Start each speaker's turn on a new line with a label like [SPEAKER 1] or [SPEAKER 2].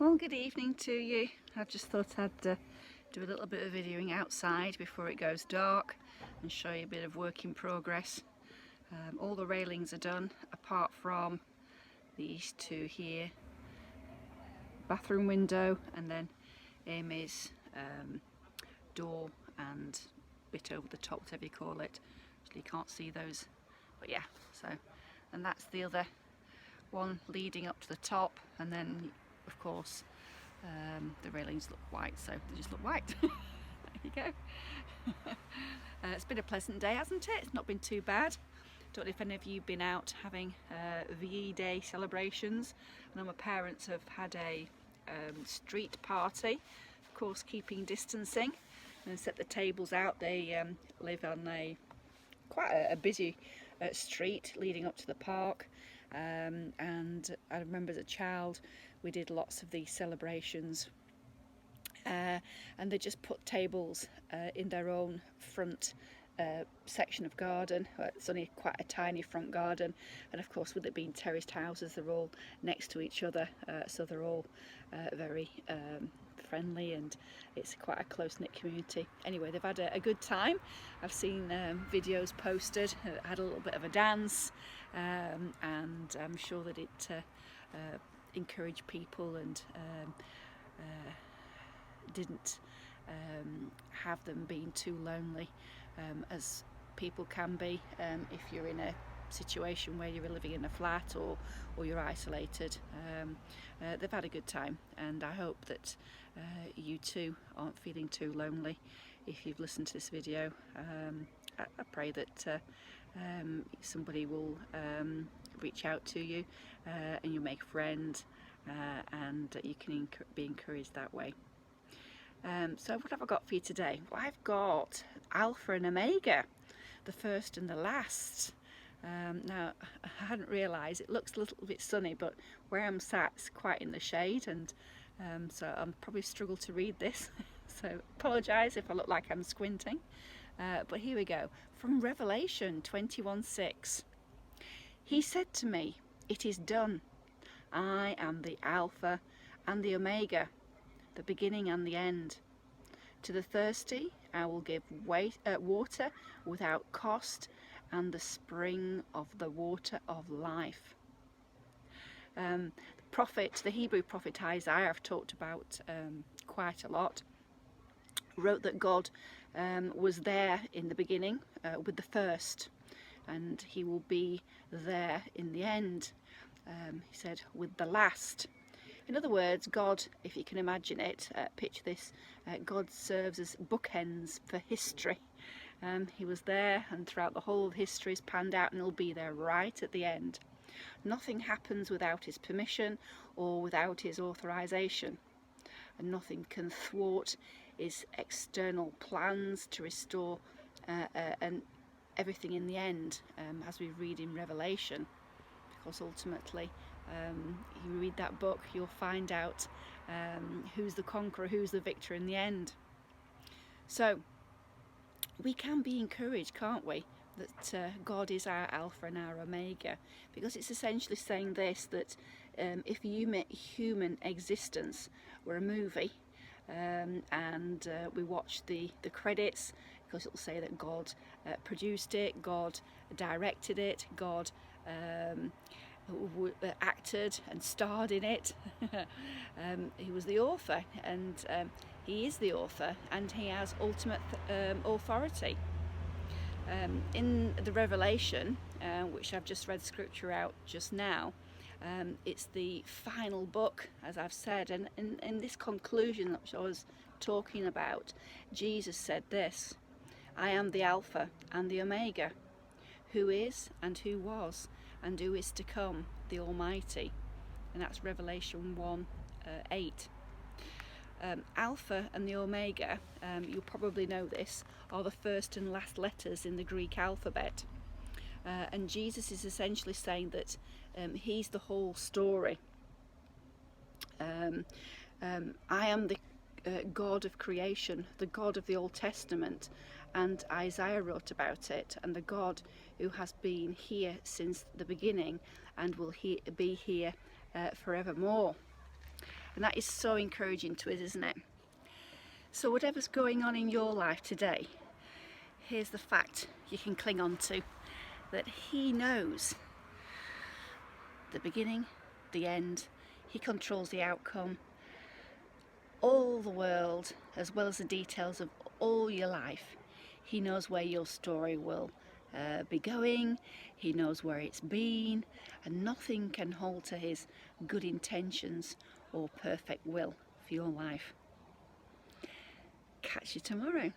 [SPEAKER 1] Well, good evening to you. I just thought I'd do a little bit of videoing outside before it goes dark and show you a bit of work in progress. All the railings are done apart from these two here, bathroom window and then Amy's door and bit over the top, whatever you call it. Actually, you can't see those, but yeah, so, and that's the other one leading up to the top, and then of course the railings look white, so they just look white. There you go. It's been a pleasant day, hasn't it? It's not been too bad. Don't know if any of you have been out having VE Day celebrations. I know my parents have had a street party, of course keeping distancing, and set the tables out. They live on quite a busy street leading up to the park, and I remember as a child we did lots of these celebrations, and they just put tables in their own front section of garden. It's only quite a tiny front garden, and of course with it being terraced houses, they're all next to each other, so they're all very friendly, and it's quite a close-knit community. Anyway, they've had a good time. I've seen videos posted, had a little bit of a dance, and I'm sure that it encouraged people and didn't have them being too lonely, as people can be if you're in a situation where you're living in a flat or you're isolated. They've had a good time, and I hope that you too aren't feeling too lonely if you've listened to this video. I pray that somebody will reach out to you and you'll make friends, and you can be encouraged that way. So what have I got for you today? Well, I've got Alpha and Omega, the first and the last. Now, I hadn't realised, it looks a little bit sunny, but where I'm sat is quite in the shade, and so I'll probably struggle to read this, so apologise if I look like I'm squinting. But here we go, from Revelation 21:6. He said to me, "It is done. I am the Alpha and the Omega, the beginning and the end. To the thirsty I will give water without cost, and the spring of the water of life." The Hebrew prophet Isaiah, I've talked about quite a lot, wrote that God was there in the beginning with the first, and he will be there in the end, he said, with the last. In other words, God, if you can imagine it, picture this, God serves as bookends for history. He was there, and throughout the whole of history is panned out, and he'll be there right at the end. Nothing happens without his permission or without his authorization, and nothing can thwart his external plans to restore and everything in the end, as we read in Revelation, because ultimately you read that book, you'll find out who's the conqueror, who's the victor in the end. So we can be encouraged, can't we, that God is our Alpha and our Omega, because it's essentially saying this, that if human existence were a movie, and we watch the credits, because it'll say that God produced it, God directed it, God acted and starred in it. He was the author, and he is the author, and he has ultimate authority. In the Revelation, which I've just read scripture out just now, it's the final book, as I've said, and in this conclusion that I was talking about, Jesus said this: "I am the Alpha and the Omega, who is and who was and who is to come, the Almighty." And that's Revelation 1:8. Alpha and the Omega, you'll probably know this, are the first and last letters in the Greek alphabet. And Jesus is essentially saying that he's the whole story. I am the God of creation, the God of the Old Testament, and Isaiah wrote about it, and the God who has been here since the beginning and will be here forevermore. And that is so encouraging to us, isn't it? So whatever's going on in your life today, here's the fact you can cling on to, that He knows the beginning, the end. He controls the outcome, all the world, as well as the details of all your life. He knows where your story will be going. He knows where it's been, and nothing can alter His good intentions or perfect will for your life. Catch you tomorrow.